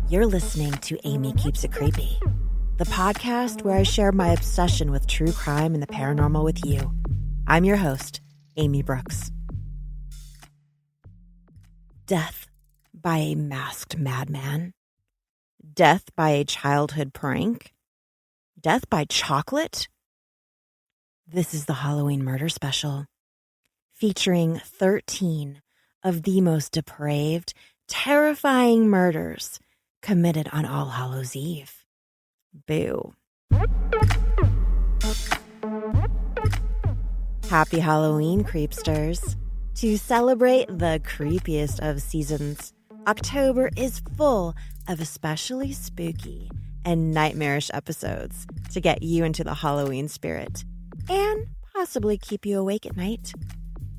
You're listening to Aimee Keeps It Creepy, the podcast where I share my obsession with true crime and the paranormal with you. I'm your host, Aimee Brooks. Death by a masked madman. Death by a childhood prank. Death by chocolate. This is the Halloween murder special, featuring 13 of the most depraved, terrifying murders committed on All Hallows Eve. Boo. Happy Halloween, Creepsters. To celebrate the creepiest of seasons, October is full of especially spooky and nightmarish episodes to get you into the Halloween spirit and possibly keep you awake at night.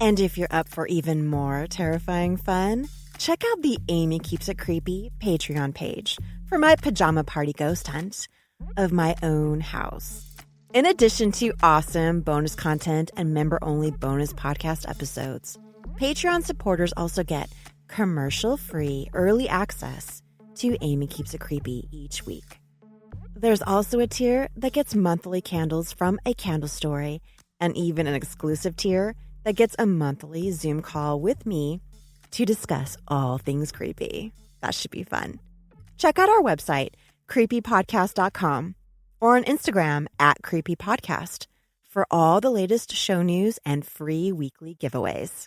And if you're up for even more terrifying fun, check out the Aimee Keeps It Creepy Patreon page for my pajama party ghost hunt of my own house. In addition to awesome bonus content and member-only bonus podcast episodes, Patreon supporters also get commercial-free early access to Aimee Keeps It Creepy each week. There's also a tier that gets monthly candles from a candle story, and even an exclusive tier that gets a monthly Zoom call with me to discuss all things creepy. That should be fun. Check out our website, creepypodcast.com, or on Instagram at creepypodcast for all the latest show news and free weekly giveaways.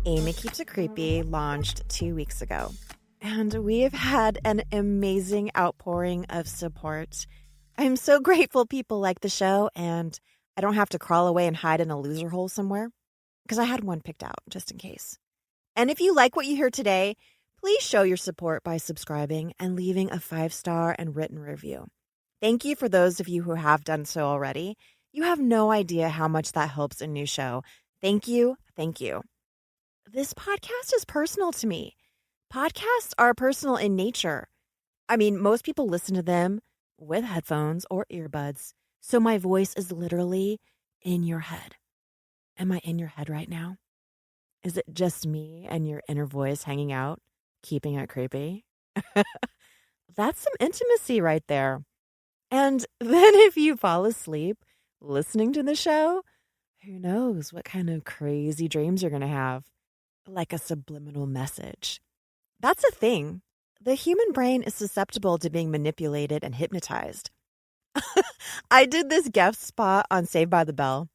Aimee Keeps It Creepy launched 2 weeks ago, and we have had an amazing outpouring of support. I'm so grateful people like the show, and I don't have to crawl away and hide in a loser hole somewhere, because I had one picked out just in case. And if you like what you hear today, please show your support by subscribing and leaving a 5-star and written review. Thank you for those of you who have done so already. You have no idea how much that helps a new show. Thank you. Thank you. This podcast is personal to me. Podcasts are personal in nature. I mean, most people listen to them with headphones or earbuds, so my voice is literally in your head. Am I in your head right now? Is it just me and your inner voice hanging out, keeping it creepy? That's some intimacy right there. And then if you fall asleep listening to the show, who knows what kind of crazy dreams you're going to have, like a subliminal message. That's a thing. The human brain is susceptible to being manipulated and hypnotized. I did this guest spot on Saved by the Bell.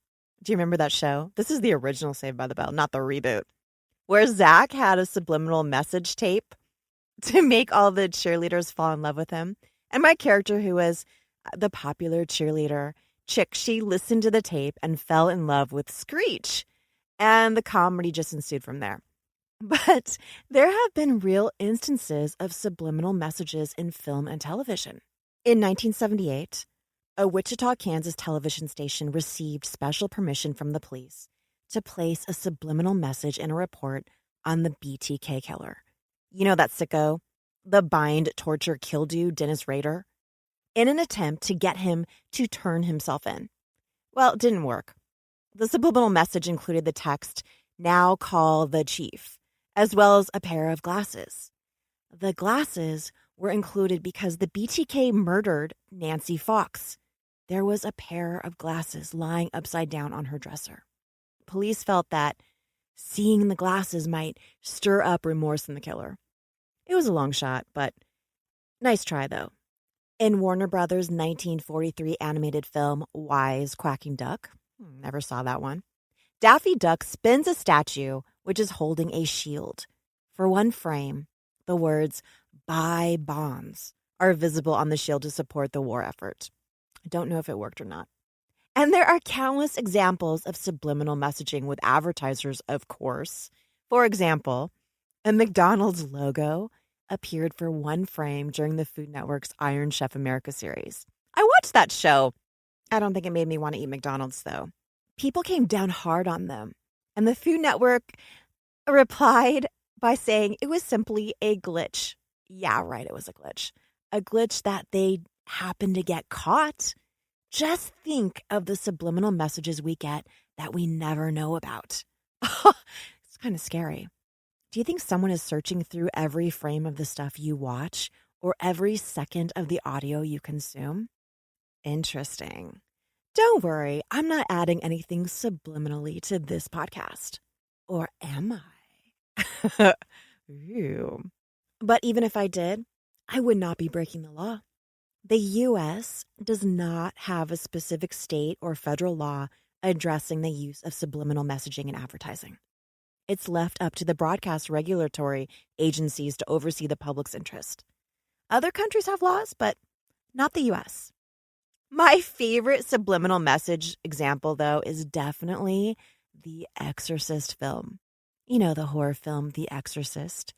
Do you remember that show? This is the original Saved by the Bell, not the reboot, where Zach had a subliminal message tape to make all the cheerleaders fall in love with him. And my character, who was the popular cheerleader chick, she listened to the tape and fell in love with Screech. And the comedy just ensued from there. But there have been real instances of subliminal messages in film and television. In 1978, a Wichita, Kansas television station received special permission from the police to place a subliminal message in a report on the BTK killer. You know that sicko, the bind, torture, kill dude, Dennis Rader, in an attempt to get him to turn himself in. Well, it didn't work. The subliminal message included the text, "Now call the chief," as well as a pair of glasses. The glasses were included because the BTK murdered Nancy Fox. There was a pair of glasses lying upside down on her dresser. Police felt that seeing the glasses might stir up remorse in the killer. It was a long shot, but nice try, though. In Warner Brothers' 1943 animated film Wise Quacking Duck, never saw that one, Daffy Duck spins a statue which is holding a shield. For one frame, the words "Buy Bonds" are visible on the shield to support the war effort. I don't know if it worked or not. And there are countless examples of subliminal messaging with advertisers, of course. For example, a McDonald's logo appeared for one frame during the Food Network's Iron Chef America series. I watched that show. I don't think it made me want to eat McDonald's, though. People came down hard on them, and the Food Network replied by saying it was simply a glitch. Yeah, right, it was a glitch. A glitch that they happened to get caught. Just think of the subliminal messages we get that we never know about. It's kind of scary. Do you think someone is searching through every frame of the stuff you watch or every second of the audio you consume? Interesting. Don't worry, I'm not adding anything subliminally to this podcast. Or am I? Ooh. But even if I did, I would not be breaking the law. The U.S. does not have a specific state or federal law addressing the use of subliminal messaging in advertising. It's left up to the broadcast regulatory agencies to oversee the public's interest. Other countries have laws, but not the U.S. My favorite subliminal message example, though, is definitely the Exorcist film. You know, the horror film The Exorcist.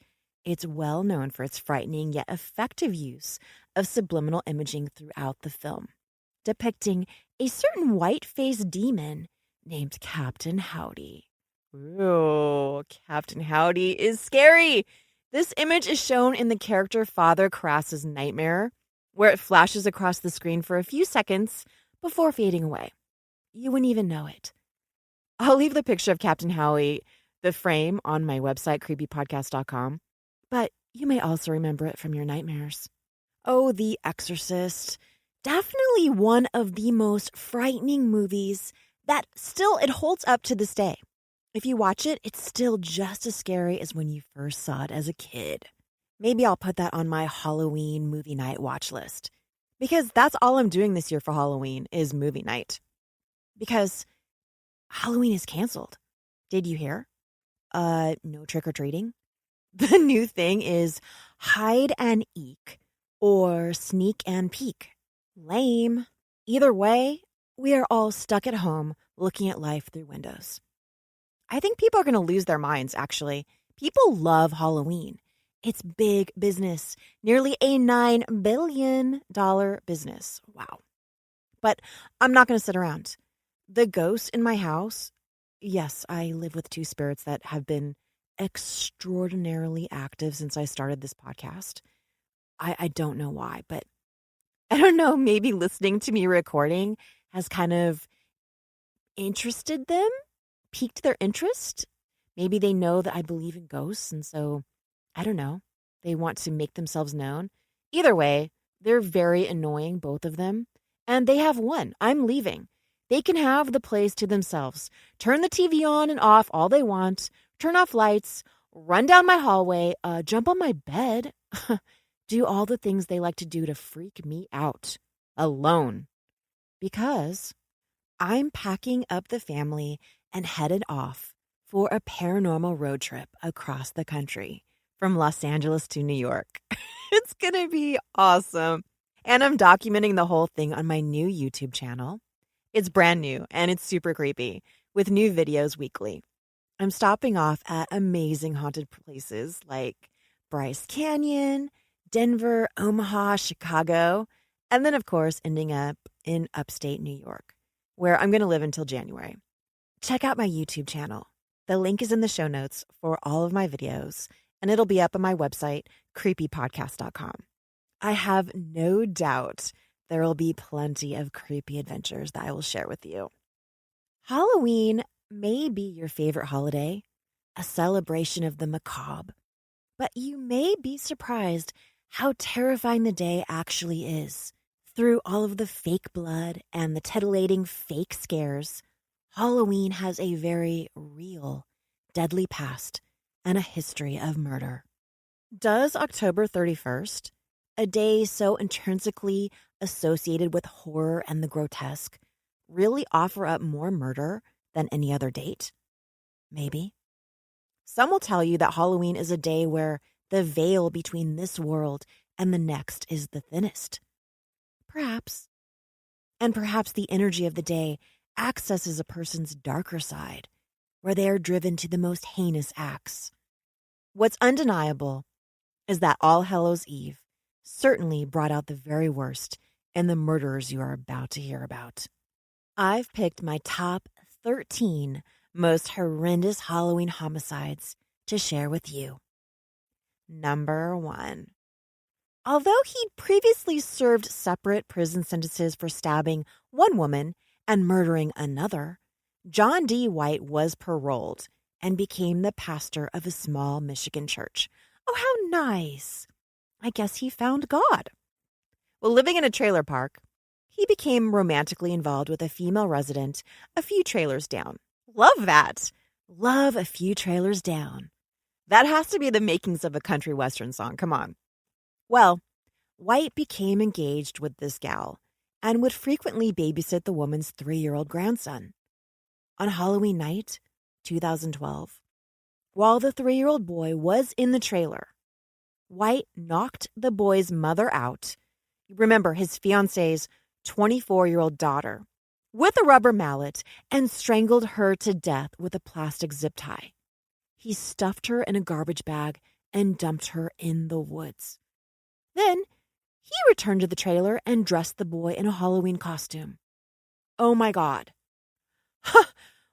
It's well known for its frightening yet effective use of subliminal imaging throughout the film, depicting a certain white-faced demon named Captain Howdy. Ooh, Captain Howdy is scary. This image is shown in the character Father Crass's nightmare, where it flashes across the screen for a few seconds before fading away. You wouldn't even know it. I'll leave the picture of Captain Howdy, the frame, on my website, creepypodcast.com, but you may also remember it from your nightmares. Oh, The Exorcist. Definitely one of the most frightening movies that still, it holds up to this day. If you watch it, it's still just as scary as when you first saw it as a kid. Maybe I'll put that on my Halloween movie night watch list. Because that's all I'm doing this year for Halloween is movie night. Because Halloween is canceled. Did you hear? No trick-or-treating. The new thing is hide and eek or sneak and peek. Lame. Either way, we are all stuck at home looking at life through windows. I think people are going to lose their minds, actually. People love Halloween. It's big business. Nearly a $9 billion business. Wow. But I'm not going to sit around. The ghost in my house, yes, I live with two spirits that have been extraordinarily active since I started this podcast. I don't know why, but I don't know, maybe listening to me recording has kind of interested them, piqued their interest. Maybe they know that I believe in ghosts, and so, I don't know, they want to make themselves known. Either way, they're very annoying, both of them, and they have won. I'm leaving. They can have the place to themselves. Turn the TV on and off all they want, turn off lights, run down my hallway, jump on my bed, do all the things they like to do to freak me out alone. Because I'm packing up the family and headed off for a paranormal road trip across the country from Los Angeles to New York. It's going to be awesome. And I'm documenting the whole thing on my new YouTube channel. It's brand new and it's super creepy with new videos weekly. I'm stopping off at amazing haunted places like Bryce Canyon, Denver, Omaha, Chicago, and then, of course, ending up in upstate New York, where I'm going to live until January. Check out my YouTube channel. The link is in the show notes for all of my videos, and it'll be up on my website, creepypodcast.com. I have no doubt there will be plenty of creepy adventures that I will share with you. Halloween may be your favorite holiday, a celebration of the macabre, but you may be surprised how terrifying the day actually is. Through all of the fake blood and the titillating fake scares, Halloween has a very real, deadly past and a history of murder. Does October 31st, a day so intrinsically associated with horror and the grotesque, really offer up more murder than any other date? Maybe. Some will tell you that Halloween is a day where the veil between this world and the next is the thinnest. Perhaps. And perhaps the energy of the day accesses a person's darker side, where they are driven to the most heinous acts. What's undeniable is that All Hallows Eve certainly brought out the very worst in the murderers you are about to hear about. I've picked my top 13 most horrendous Halloween homicides to share with you. Number 1. Although he'd previously served separate prison sentences for stabbing one woman and murdering another, John D. White was paroled and became the pastor of a small Michigan church. Oh, how nice. I guess he found God. Well, living in a trailer park, he became romantically involved with a female resident a few trailers down. Love that. Love a few trailers down. That has to be the makings of a country western song. Come on. Well, White became engaged with this gal and would frequently babysit the woman's 3-year-old grandson. On Halloween night, 2012, while the 3-year-old boy was in the trailer, White knocked the boy's mother out. Remember, his fiance's 24-year-old daughter, with a rubber mallet and strangled her to death with a plastic zip tie. He stuffed her in a garbage bag and dumped her in the woods. Then he returned to the trailer and dressed the boy in a Halloween costume. Oh my God.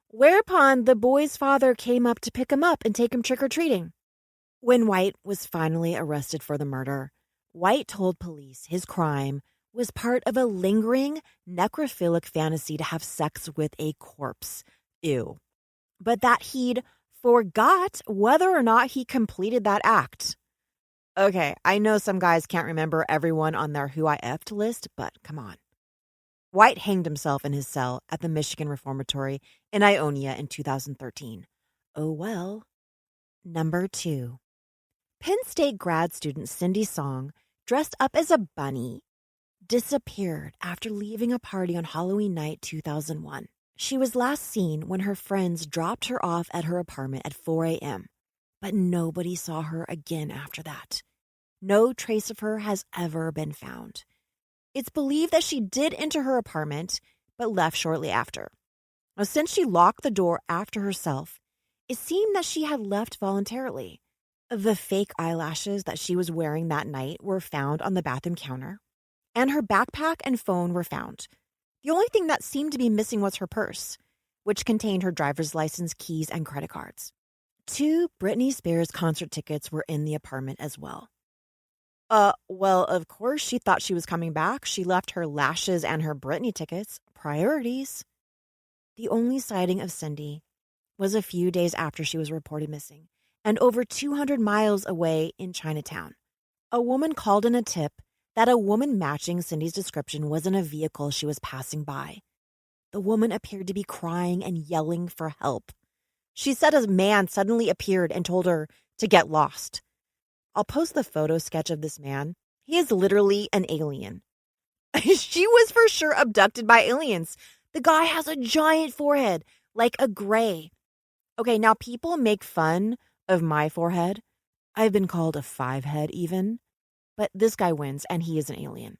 Whereupon the boy's father came up to pick him up and take him trick-or-treating. When White was finally arrested for the murder, White told police his crime was part of a lingering necrophilic fantasy to have sex with a corpse. Ew. But that he'd forgot whether or not he completed that act. Okay, I know some guys can't remember everyone on their Who I F'd list, but come on. White hanged himself in his cell at the Michigan Reformatory in Ionia in 2013. Oh well. Number 2. Penn State grad student Cindy Song, dressed up as a bunny, disappeared after leaving a party on Halloween night 2001. She was last seen when her friends dropped her off at her apartment at 4 a.m., but nobody saw her again after that. No trace of her has ever been found. It's believed that she did enter her apartment, but left shortly after. Now, since she locked the door after herself, it seemed that she had left voluntarily. The fake eyelashes that she was wearing that night were found on the bathroom counter, and her backpack and phone were found. The only thing that seemed to be missing was her purse, which contained her driver's license, keys, and credit cards. 2 Britney Spears concert tickets were in the apartment as well. Well, of course, she thought she was coming back. She left her lashes and her Britney tickets. Priorities. The only sighting of Cindy was a few days after she was reported missing, and over 200 miles away in Chinatown. A woman called in a tip that a woman matching Cindy's description was in a vehicle she was passing by. The woman appeared to be crying and yelling for help. She said a man suddenly appeared and told her to get lost. I'll post the photo sketch of this man. He is literally an alien. She was for sure abducted by aliens. The guy has a giant forehead, like a gray. Okay, now people make fun of my forehead. I've been called a 5-head even. But this guy wins, and he is an alien.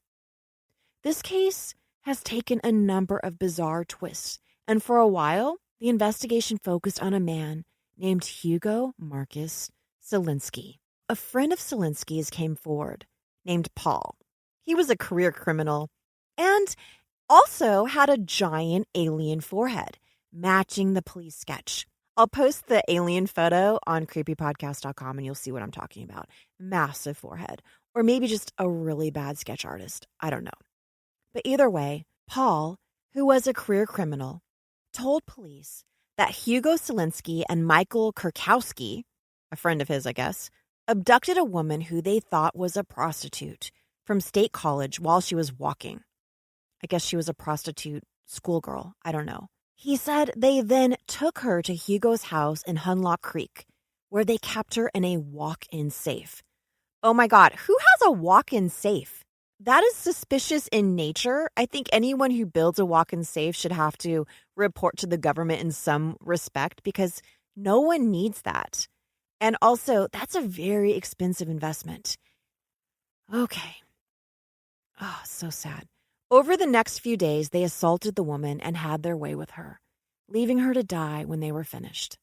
This case has taken a number of bizarre twists, and for a while, the investigation focused on a man named Hugo Marcus Selinski. A friend of Selinski's came forward, named Paul. He was a career criminal and also had a giant alien forehead, matching the police sketch. I'll post the alien photo on creepypodcast.com and you'll see what I'm talking about. Massive forehead. Or maybe just a really bad sketch artist. I don't know. But either way, Paul, who was a career criminal, told police that Hugo Selinski and Michael Kurkowski, a friend of his, I guess, abducted a woman who they thought was a prostitute from State College while she was walking. I guess she was a prostitute schoolgirl. I don't know. He said they then took her to Hugo's house in Hunlock Creek, where they kept her in a walk-in safe. Oh my God, who has a walk-in safe? That is suspicious in nature. I think anyone who builds a walk-in safe should have to report to the government in some respect because no one needs that. And also, that's a very expensive investment. Okay. Oh, so sad. Over the next few days, they assaulted the woman and had their way with her, leaving her to die when they were finished.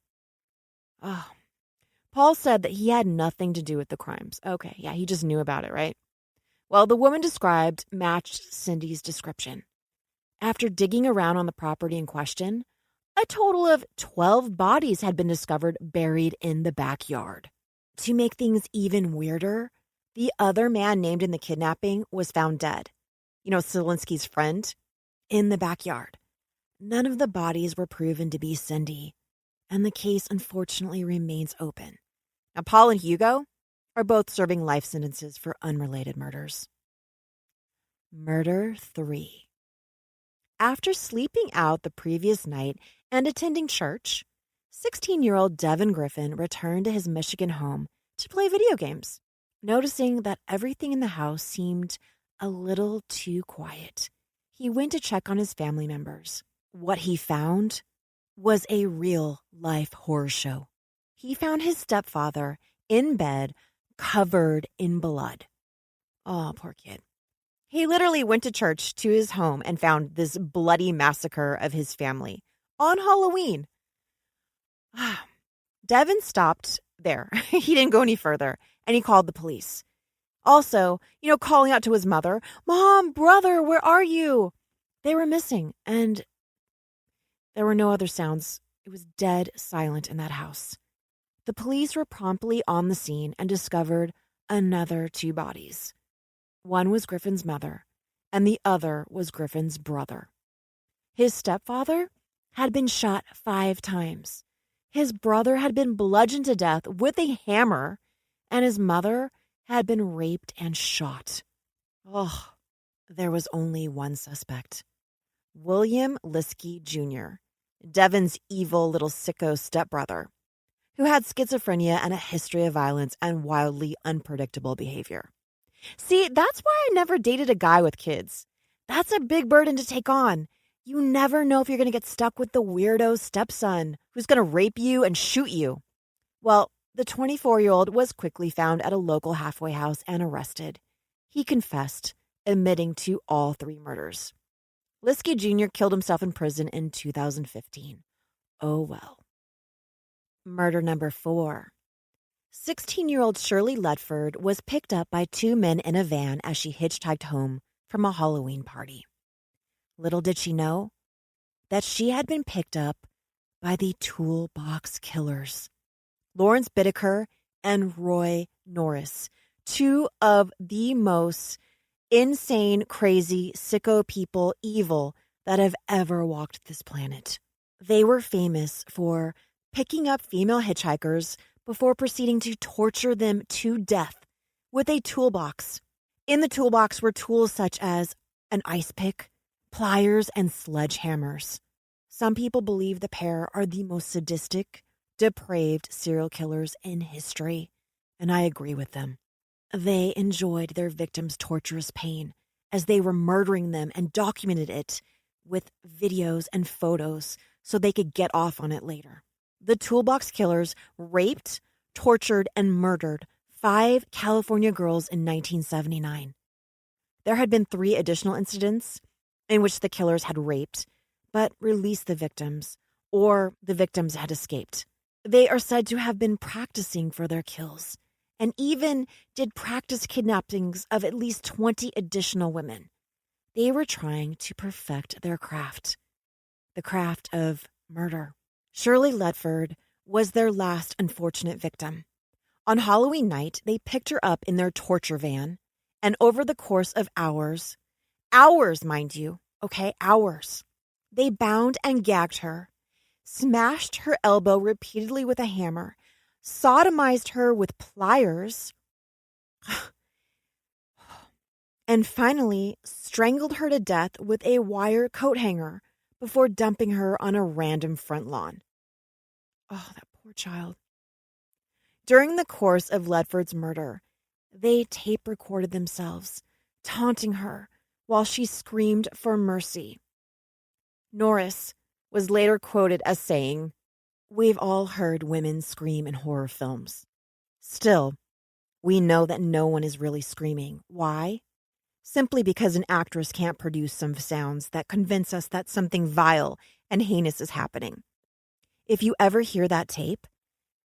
Oh. Paul said that he had nothing to do with the crimes. Okay, yeah, he just knew about it, right? Well, the woman described matched Cindy's description. After digging around on the property in question, a total of 12 bodies had been discovered buried in the backyard. To make things even weirder, the other man named in the kidnapping was found dead. You know, Selinski's friend, in the backyard. None of the bodies were proven to be Cindy, and the case unfortunately remains open. Now, Paul and Hugo are both serving life sentences for unrelated murders. Murder 3. After sleeping out the previous night and attending church, 16-year-old Devin Griffin returned to his Michigan home to play video games, noticing that everything in the house seemed a little too quiet. He went to check on his family members. What he found was a real-life horror show. He found his stepfather in bed, covered in blood. Oh, poor kid. He literally went to church to his home and found this bloody massacre of his family on Halloween. Devin stopped there. He didn't go any further, and he called the police. Also, calling out to his mother, "Mom, brother, where are you?" They were missing, and there were no other sounds. It was dead silent in that house. The police were promptly on the scene and discovered another 2 bodies. One was Griffin's mother, and the other was Griffin's brother. His stepfather had been shot 5 times. His brother had been bludgeoned to death with a hammer, and his mother had been raped and shot. Oh, there was only one suspect. William Liskey Jr., Devin's evil little sicko stepbrother, who had schizophrenia and a history of violence and wildly unpredictable behavior. See, that's why I never dated a guy with kids. That's a big burden to take on. You never know if you're going to get stuck with the weirdo stepson who's going to rape you and shoot you. Well, the 24-year-old was quickly found at a local halfway house and arrested. He confessed, admitting to all 3 murders. Liskey Jr. killed himself in prison in 2015. Oh well. Murder number 4. 16-year-old Shirley Ledford was picked up by 2 men in a van as she hitchhiked home from a Halloween party. Little did she know that she had been picked up by the Toolbox Killers. Lawrence Bittaker and Roy Norris, 2 of the most insane, crazy, sicko people, evil that have ever walked this planet. They were famous for picking up female hitchhikers before proceeding to torture them to death with a toolbox. In the toolbox were tools such as an ice pick, pliers, and sledgehammers. Some people believe the pair are the most sadistic, depraved serial killers in history, and I agree with them. They enjoyed their victims' torturous pain as they were murdering them and documented it with videos and photos so they could get off on it later. The Toolbox Killers raped, tortured, and murdered 5 California girls in 1979. There had been 3 additional incidents in which the killers had raped, but released the victims, or the victims had escaped. They are said to have been practicing for their kills, and even did practice kidnappings of at least 20 additional women. They were trying to perfect their craft, the craft of murder. Shirley Ledford was their last unfortunate victim. On Halloween night, they picked her up in their torture van, and over the course of hours, mind you, okay, hours, they bound and gagged her, smashed her elbow repeatedly with a hammer, sodomized her with pliers, and finally strangled her to death with a wire coat hanger before dumping her on a random front lawn. Oh, that poor child. During the course of Ledford's murder, they tape recorded themselves, taunting her while she screamed for mercy. Norris was later quoted as saying, "We've all heard women scream in horror films. Still, we know that no one is really screaming. Why? Simply because an actress can't produce some sounds that convince us that something vile and heinous is happening. If you ever hear that tape,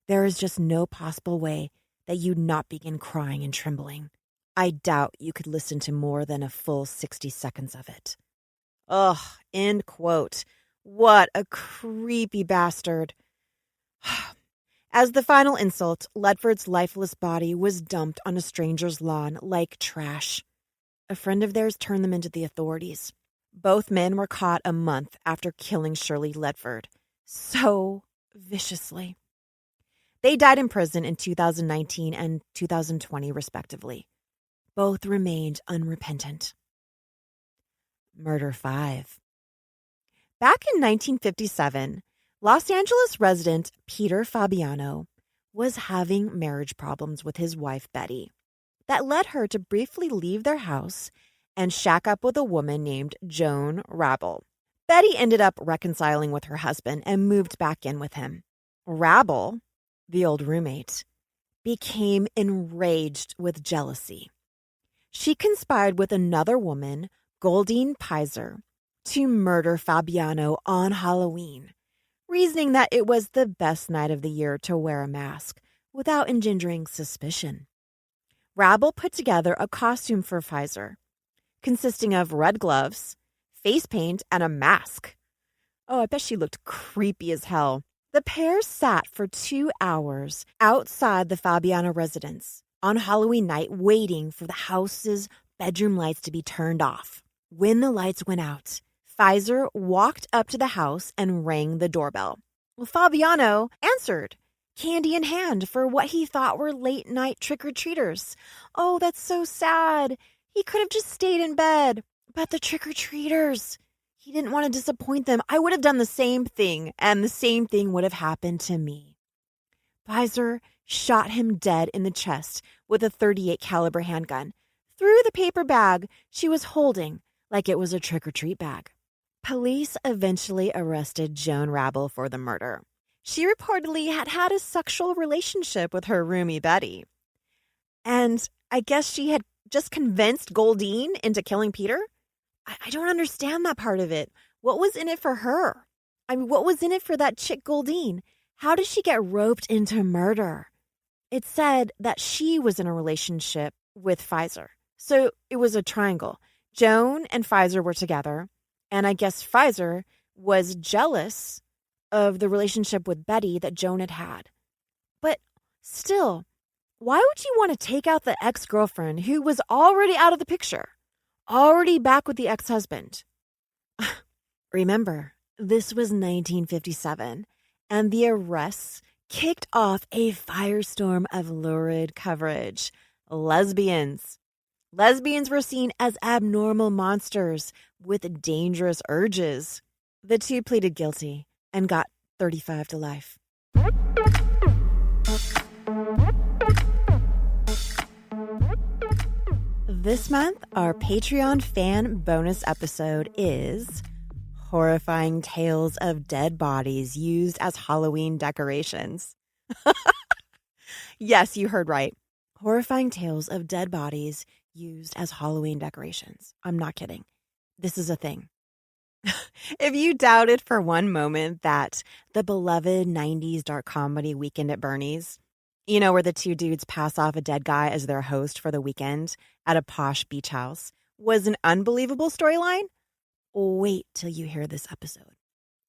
there is just no possible way that you'd not begin crying and trembling. I doubt you could listen to more than a full 60 seconds of it." Ugh, end quote. What a creepy bastard. As the final insult, Ledford's lifeless body was dumped on a stranger's lawn like trash. A friend of theirs turned them into the authorities. Both men were caught a month after killing Shirley Ledford. So viciously. They died in prison in 2019 and 2020, respectively. Both remained unrepentant. Murder 5. Back in 1957, Los Angeles resident Peter Fabiano was having marriage problems with his wife, Betty, that led her to briefly leave their house and shack up with a woman named Joan Rabel. Betty ended up reconciling with her husband and moved back in with him. Rabel, the old roommate, became enraged with jealousy. She conspired with another woman, Goldine Pizer, to murder Fabiano on Halloween, reasoning that it was the best night of the year to wear a mask without engendering suspicion. Rabel put together a costume for Pizer, consisting of red gloves, face paint, and a mask. Oh, I bet she looked creepy as hell. The pair sat for 2 hours outside the Fabiano residence on Halloween night waiting for the house's bedroom lights to be turned off. When the lights went out, Pizer walked up to the house and rang the doorbell. Well, Fabiano answered, candy in hand for what he thought were late-night trick-or-treaters. Oh, that's so sad. He could have just stayed in bed. But the trick-or-treaters, he didn't want to disappoint them. I would have done the same thing, and the same thing would have happened to me. Pizer shot him dead in the chest with a .38 caliber handgun through the paper bag she was holding like it was a trick-or-treat bag. Police eventually arrested Joan Rabel for the murder. She reportedly had had a sexual relationship with her roomie Betty. And I guess she had just convinced Goldine into killing Peter? I don't understand that part of it. What was in it for her? I mean, what was in it for that chick Goldine? How did she get roped into murder? It said that she was in a relationship with Pizer. So it was a triangle. Joan and Pizer were together. And I guess Pizer was jealous of the relationship with Betty that Joan had had. But still, why would you want to take out the ex-girlfriend who was already out of the picture? Already back with the ex-husband? Remember, this was 1957, and the arrests kicked off a firestorm of lurid coverage. Lesbians. Lesbians were seen as abnormal monsters with dangerous urges. The two pleaded guilty and got 35 to life. This month, our Patreon fan bonus episode is Horrifying Tales of Dead Bodies Used as Halloween Decorations. Yes, you heard right. Horrifying Tales of Dead Bodies Used as Halloween Decorations. I'm not kidding. This is a thing. If you doubted for one moment that the beloved 90s dark comedy Weekend at Bernie's, you know, where the two dudes pass off a dead guy as their host for the weekend at a posh beach house, was an unbelievable storyline, wait till you hear this episode.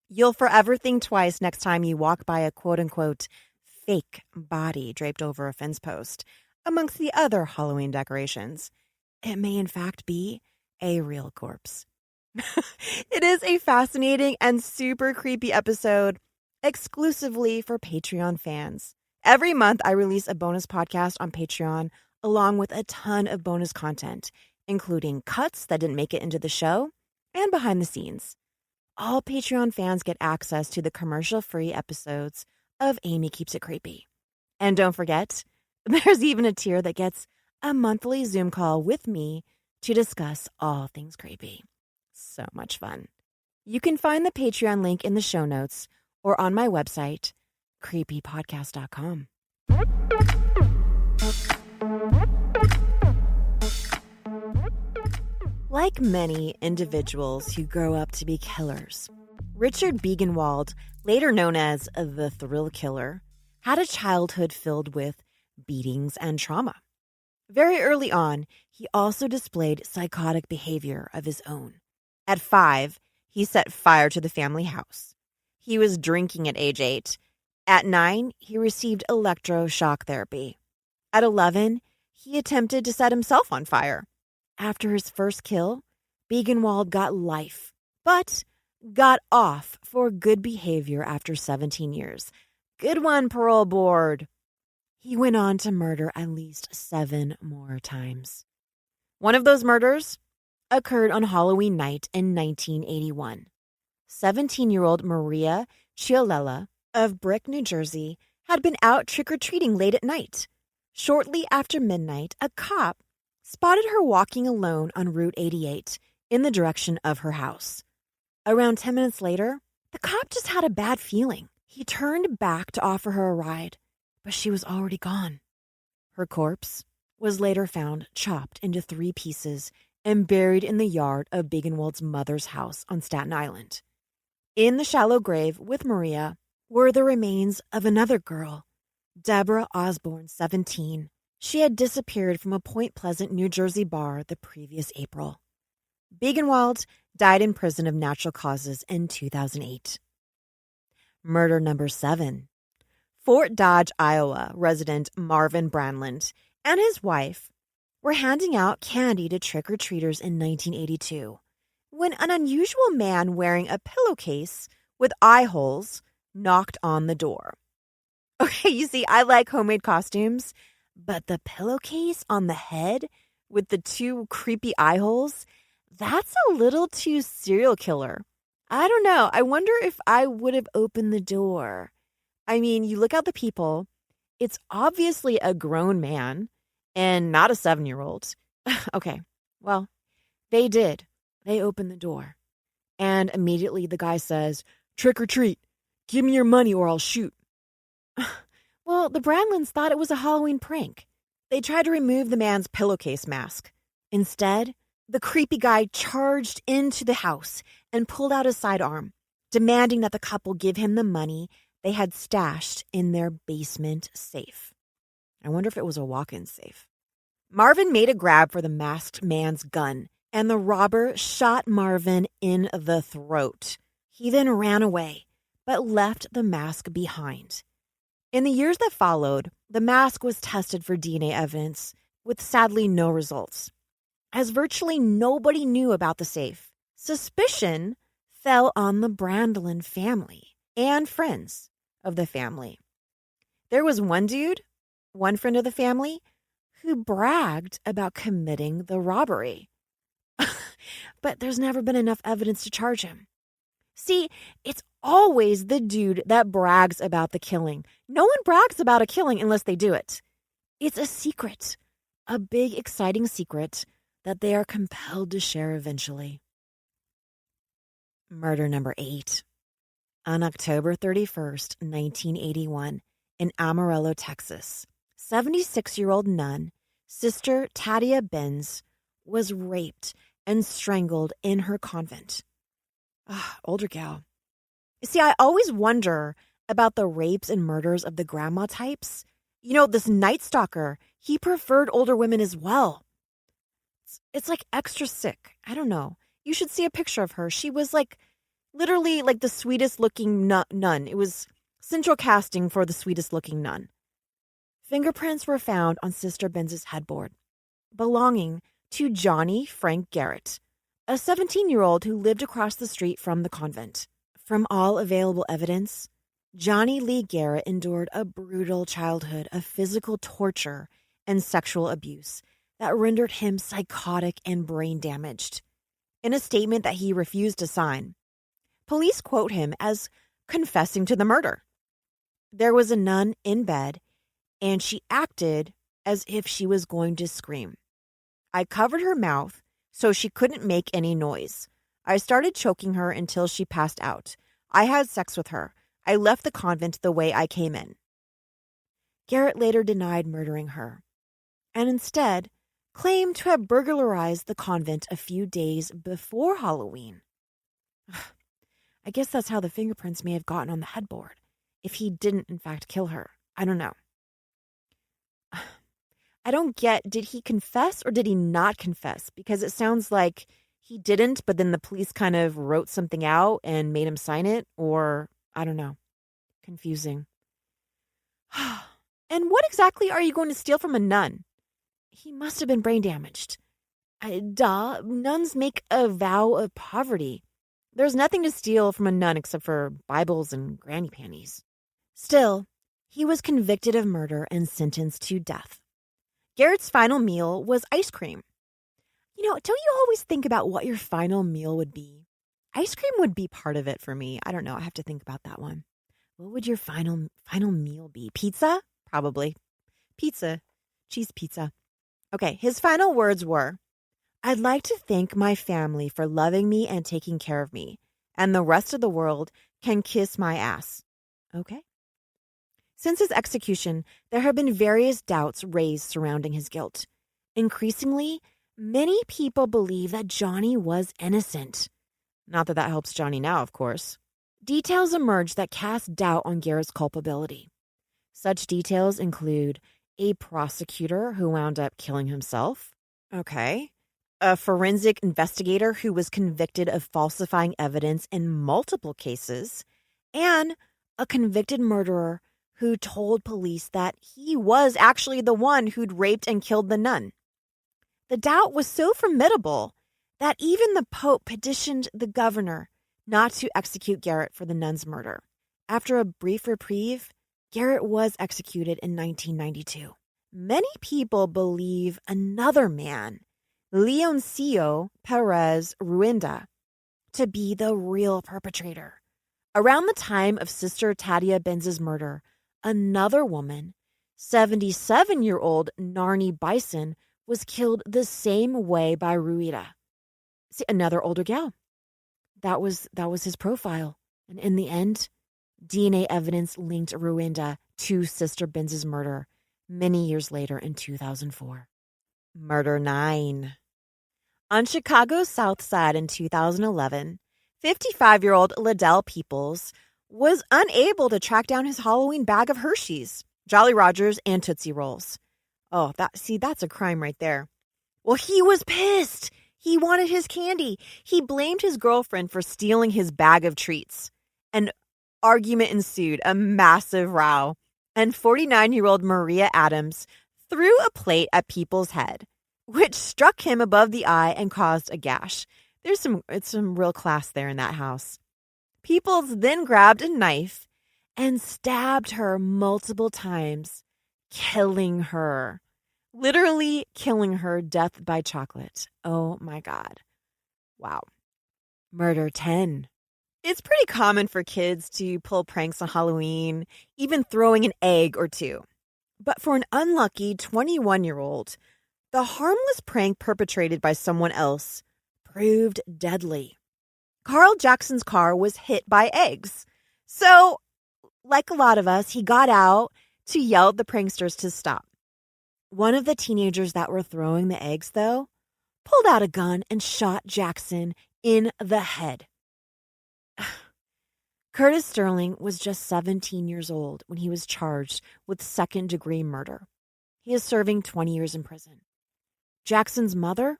You'll forever think twice next time you walk by a quote-unquote fake body draped over a fence post amongst the other Halloween decorations. It may in fact be a real corpse. It is a fascinating and super creepy episode exclusively for Patreon fans. Every month, I release a bonus podcast on Patreon along with a ton of bonus content, including cuts that didn't make it into the show and behind the scenes. All Patreon fans get access to the commercial-free episodes of Aimee Keeps It Creepy. And don't forget, there's even a tier that gets a monthly Zoom call with me to discuss all things creepy. So much fun. You can find the Patreon link in the show notes or on my website, creepypodcast.com. Like many individuals who grow up to be killers, Richard Biegenwald, later known as the Thrill Killer, had a childhood filled with beatings and trauma. Very early on, he also displayed psychotic behavior of his own. At 5, he set fire to the family house. He was drinking at age 8. At 9, he received electroshock therapy. At 11, he attempted to set himself on fire. After his first kill, Biegenwald got life, but got off for good behavior after 17 years. Good one, parole board. He went on to murder at least 7 more times. One of those murders occurred on Halloween night in 1981. 17-year-old Maria Chiolella of Brick, New Jersey, had been out trick-or-treating late at night. Shortly after midnight, a cop spotted her walking alone on Route 88 in the direction of her house. Around 10 minutes later, the cop just had a bad feeling. He turned back to offer her a ride, but she was already gone. Her corpse was later found chopped into 3 pieces and buried in the yard of Biegenwald's mother's house on Staten Island. In the shallow grave with Maria were the remains of another girl, Deborah Osborne, 17. She had disappeared from a Point Pleasant, New Jersey bar the previous April. Biegenwald died in prison of natural causes in 2008. Murder number 7. Fort Dodge, Iowa resident Marvin Brandland and his wife were handing out candy to trick-or-treaters in 1982 when an unusual man wearing a pillowcase with eye holes knocked on the door. Okay, you see, I like homemade costumes, but the pillowcase on the head with the 2 creepy eye holes, that's a little too serial killer. I don't know. I wonder if I would have opened the door. I mean, you look at the people, it's obviously a grown man and not a 7-year-old. Okay, well, they did. They opened the door. And immediately the guy says, "Trick or treat. Give me your money or I'll shoot." Well, the Brandlands thought it was a Halloween prank. They tried to remove the man's pillowcase mask. Instead, the creepy guy charged into the house and pulled out his sidearm, demanding that the couple give him the money they had stashed in their basement safe. I wonder if it was a walk-in safe. Marvin made a grab for the masked man's gun, and the robber shot Marvin in the throat. He then ran away, but left the mask behind. In the years that followed, the mask was tested for DNA evidence, with sadly no results. As virtually nobody knew about the safe, suspicion fell on the Brandland family and friends of the family. There was one dude, one friend of the family, who bragged about committing the robbery. But there's never been enough evidence to charge him. See, it's always the dude that brags about the killing. No one brags about a killing unless they do it. It's a secret, a big, exciting secret that they are compelled to share eventually. Murder number 8. On October 31st, 1981, in Amarillo, Texas, 76-year-old nun, Sister Tadia Benz, was raped and strangled in her convent. Older gal. See, I always wonder about the rapes and murders of the grandma types. You know, this Night Stalker, he preferred older women as well. It's like extra sick. I don't know. You should see a picture of her. She was like literally like the sweetest looking nun. It was central casting for the sweetest looking nun. Fingerprints were found on Sister Benz's headboard, belonging to Johnny Frank Garrett, a 17-year-old who lived across the street from the convent. From all available evidence, Johnny Lee Garrett endured a brutal childhood of physical torture and sexual abuse that rendered him psychotic and brain damaged. In a statement that he refused to sign, police quote him as confessing to the murder. There was a nun in bed, and she acted as if she was going to scream. I covered her mouth so she couldn't make any noise. I started choking her until she passed out. I had sex with her. I left the convent the way I came in. Garrett later denied murdering her, and instead claimed to have burglarized the convent a few days before Halloween. I guess that's how the fingerprints may have gotten on the headboard, if he didn't in fact kill her. I don't know. I don't get, did he confess or did he not confess? Because it sounds like he didn't, but then the police kind of wrote something out and made him sign it, or I don't know. Confusing. And what exactly are you going to steal from a nun? He must have been brain damaged. Nuns make a vow of poverty. There's nothing to steal from a nun except for Bibles and granny panties. Still, he was convicted of murder and sentenced to death. Garrett's final meal was ice cream. Don't you always think about what your final meal would be? Ice cream would be part of it for me. I don't know. I have to think about that one. What would your final meal be? Pizza? Probably. Pizza. Cheese pizza. Okay, his final words were, "I'd like to thank my family for loving me and taking care of me, and the rest of the world can kiss my ass." Okay. Since his execution, there have been various doubts raised surrounding his guilt. Increasingly, many people believe that Johnny was innocent. Not that that helps Johnny now, of course. Details emerge that cast doubt on Garrett's culpability. Such details include a prosecutor who wound up killing himself. Okay. A forensic investigator who was convicted of falsifying evidence in multiple cases. And a convicted murderer who told police that he was actually the one who'd raped and killed the nun. The doubt was so formidable that even the Pope petitioned the governor not to execute Garrett for the nun's murder. After a brief reprieve, Garrett was executed in 1992. Many people believe another man, Leoncio Perez Ruenda, to be the real perpetrator. Around the time of Sister Tadia Benz's murder, another woman, 77-year-old Narni Bison, was killed the same way by Rueda. See, another older gal. That was his profile. And in the end, DNA evidence linked Ruenda to Sister Benz's murder many years later in 2004. Murder 9. On Chicago's South Side in 2011, 55-year-old Liddell Peoples was unable to track down his Halloween bag of Hershey's, Jolly Rogers, and Tootsie Rolls. Oh, that's a crime right there. Well, he was pissed. He wanted his candy. He blamed his girlfriend for stealing his bag of treats. An argument ensued, a massive row, and 49-year-old Maria Adams threw a plate at Peoples' head, which struck him above the eye and caused a gash. It's some real class there in that house. Peoples then grabbed a knife and stabbed her multiple times, killing her. Literally killing her, death by chocolate. Oh my God. Wow. Murder 10. It's pretty common for kids to pull pranks on Halloween, even throwing an egg or two. But for an unlucky 21-year-old, the harmless prank perpetrated by someone else proved deadly. Carl Jackson's car was hit by eggs. So, like a lot of us, he got out to yell at the pranksters to stop. One of the teenagers that were throwing the eggs, though, pulled out a gun and shot Jackson in the head. Curtis Sterling was just 17 years old when he was charged with second-degree murder. He is serving 20 years in prison. Jackson's mother,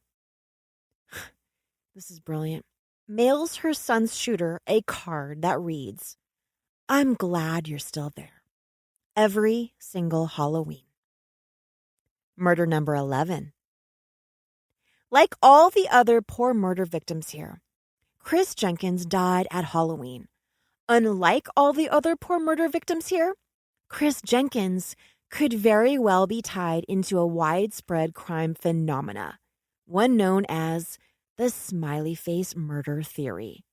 this is brilliant, mails her son's shooter a card that reads, "I'm glad you're still there. Every single Halloween." Murder number 11. Like all the other poor murder victims here, Chris Jenkins died at Halloween. Unlike all the other poor murder victims here, Chris Jenkins could very well be tied into a widespread crime phenomena, one known as the smiley face murder theory.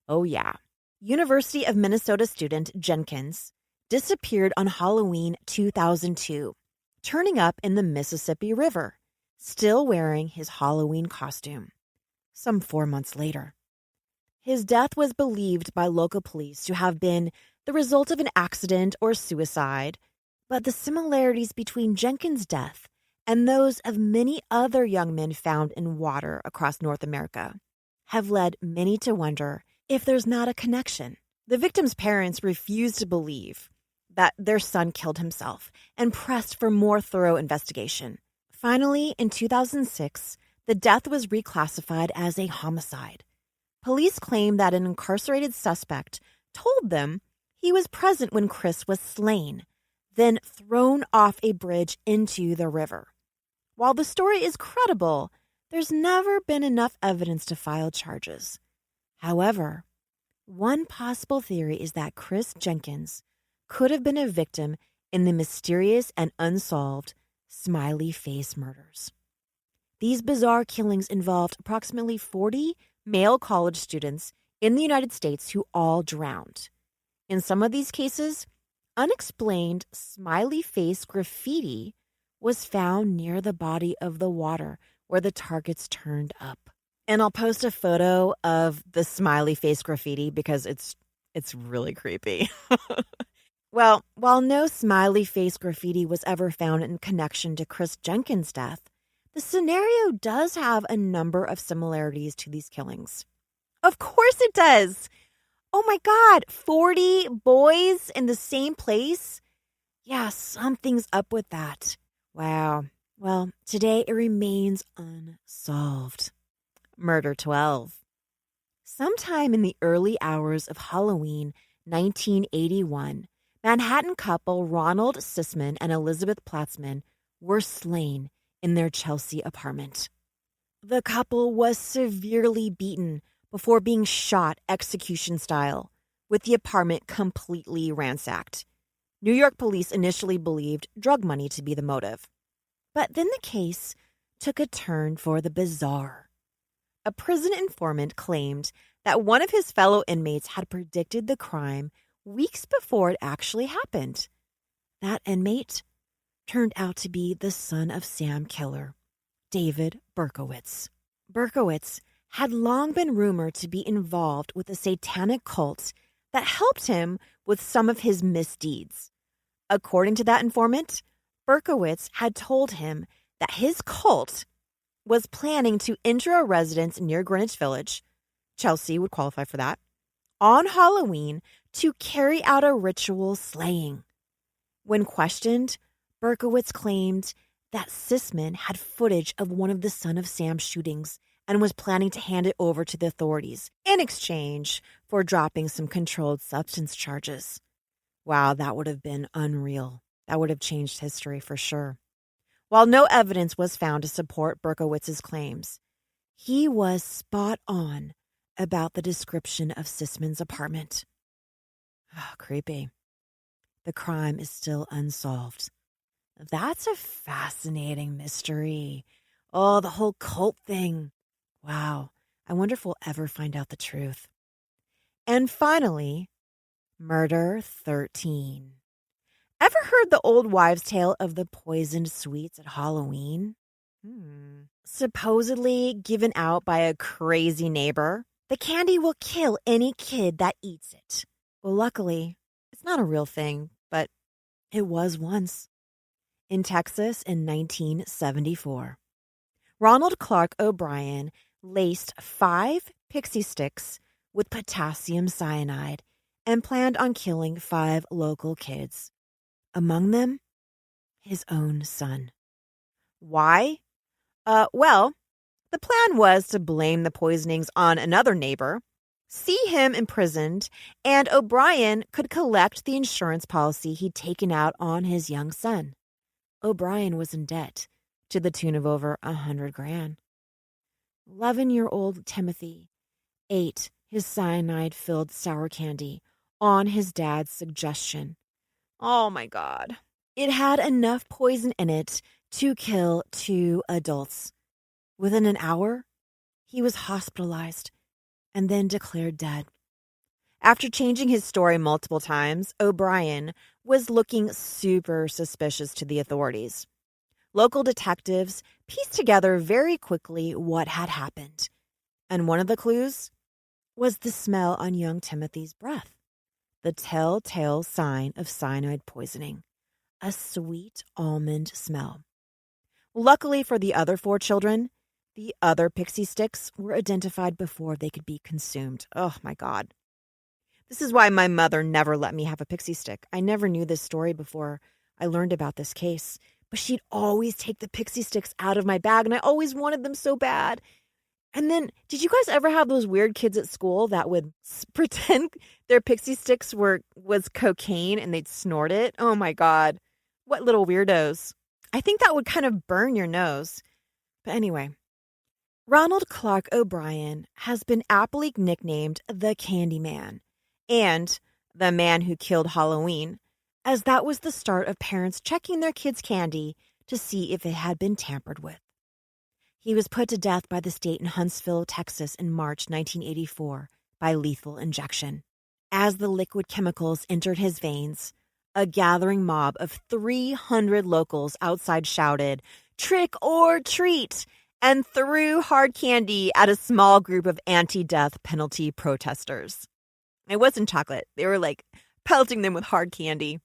Oh yeah. University of Minnesota student Jenkins disappeared on Halloween 2002, turning up in the Mississippi River, still wearing his Halloween costume. Some 4 months later, his death was believed by local police to have been the result of an accident or suicide, but the similarities between Jenkins' death and those of many other young men found in water across North America have led many to wonder if there's not a connection. The victim's parents refused to believe that their son killed himself and pressed for more thorough investigation. Finally, in 2006, the death was reclassified as a homicide. Police claim that an incarcerated suspect told them he was present when Chris was slain, then thrown off a bridge into the river. While the story is credible, there's never been enough evidence to file charges. However, One possible theory is that Chris Jenkins could have been a victim in the mysterious and unsolved smiley face murders. These bizarre killings involved approximately 40 male college students in the United States who all drowned. In some of these cases, unexplained smiley face graffiti was found near the body of the water where the targets turned up. And I'll post a photo of the smiley face graffiti because it's really creepy. Well, while no smiley face graffiti was ever found in connection to Chris Jenkins' death, the scenario does have a number of similarities to these killings. Of course it does. Oh my God, 40 boys in the same place? Yeah, something's up with that. Wow. Well, today it remains unsolved. Murder 12. Sometime in the early hours of Halloween 1981, Manhattan couple Ronald Sisman and Elizabeth Platzman were slain in their Chelsea apartment. The couple was severely beaten before being shot execution style, with the apartment completely ransacked. New York police initially believed drug money to be the motive. But then the case took a turn for the bizarre. A prison informant claimed that one of his fellow inmates had predicted the crime weeks before it actually happened. That inmate turned out to be the son of Sam killer, David Berkowitz. Berkowitz had long been rumored to be involved with a satanic cult that helped him with some of his misdeeds. According to that informant, Berkowitz had told him that his cult was planning to enter a residence near Greenwich Village, Chelsea would qualify for that, on Halloween to carry out a ritual slaying. When questioned, Berkowitz claimed that Sisman had footage of one of the Son of Sam shootings and was planning to hand it over to the authorities in exchange for dropping some controlled substance charges. Wow, that would have been unreal. That would have changed history for sure. While no evidence was found to support Berkowitz's claims, he was spot on about the description of Sisman's apartment. Oh, creepy. The crime is still unsolved. That's a fascinating mystery. Oh, the whole cult thing. Wow. I wonder if we'll ever find out the truth. And finally, murder 13. Ever heard the old wives' tale of the poisoned sweets at Halloween? Supposedly given out by a crazy neighbor, the candy will kill any kid that eats it. Well, luckily, it's not a real thing, but it was once. In Texas in 1974, Ronald Clark O'Brien laced 5 pixie sticks with potassium cyanide and planned on killing 5 local kids. Among them, his own son. Why? Well, the plan was to blame the poisonings on another neighbor, see him imprisoned, and O'Brien could collect the insurance policy he'd taken out on his young son. O'Brien was in debt to the tune of over $100,000. 11-year-old Timothy ate his cyanide-filled sour candy on his dad's suggestion. Oh my God. It had enough poison in it to kill 2 adults. Within an hour, he was hospitalized and then declared dead. After changing his story multiple times, O'Brien was looking super suspicious to the authorities. Local detectives pieced together very quickly what had happened. And one of the clues was the smell on young Timothy's breath. The telltale sign of cyanide poisoning, a sweet almond smell. Luckily for the other 4 children, the other pixie sticks were identified before they could be consumed. Oh my God. This is why my mother never let me have a pixie stick. I never knew this story before I learned about this case, but she'd always take the pixie sticks out of my bag and I always wanted them so bad. And then, did you guys ever have those weird kids at school that would pretend their pixie sticks was cocaine and they'd snort it? Oh my God. What little weirdos. I think that would kind of burn your nose. But anyway, Ronald Clark O'Brien has been aptly nicknamed the Candyman and the man who killed Halloween, as that was the start of parents checking their kids' candy to see if it had been tampered with. He was put to death by the state in Huntsville, Texas in March 1984 by lethal injection. As the liquid chemicals entered his veins, a gathering mob of 300 locals outside shouted, "Trick or treat!" and threw hard candy at a small group of anti-death penalty protesters. It wasn't chocolate. They were like pelting them with hard candy.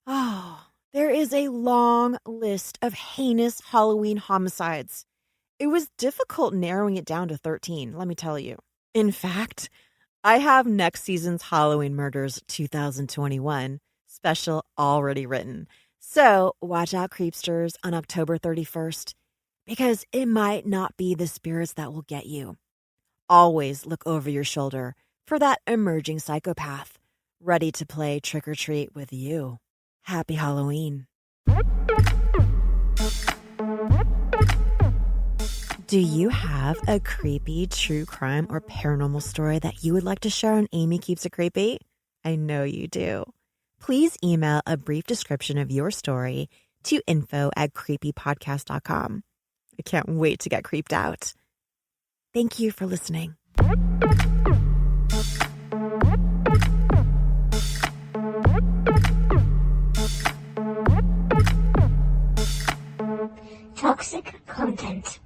Oh, there is a long list of heinous Halloween homicides. It was difficult narrowing it down to 13, let me tell you. In fact, I have next season's Halloween Murders 2021 special already written. So watch out, Creepsters, on October 31st, because it might not be the spirits that will get you. Always look over your shoulder for that emerging psychopath, ready to play trick-or-treat with you. Happy Halloween. Do you have a creepy true crime or paranormal story that you would like to share on Aimee Keeps It Creepy? I know you do. Please email a brief description of your story to info@creepypodcast.com. I can't wait to get creeped out. Thank you for listening. Toxic content.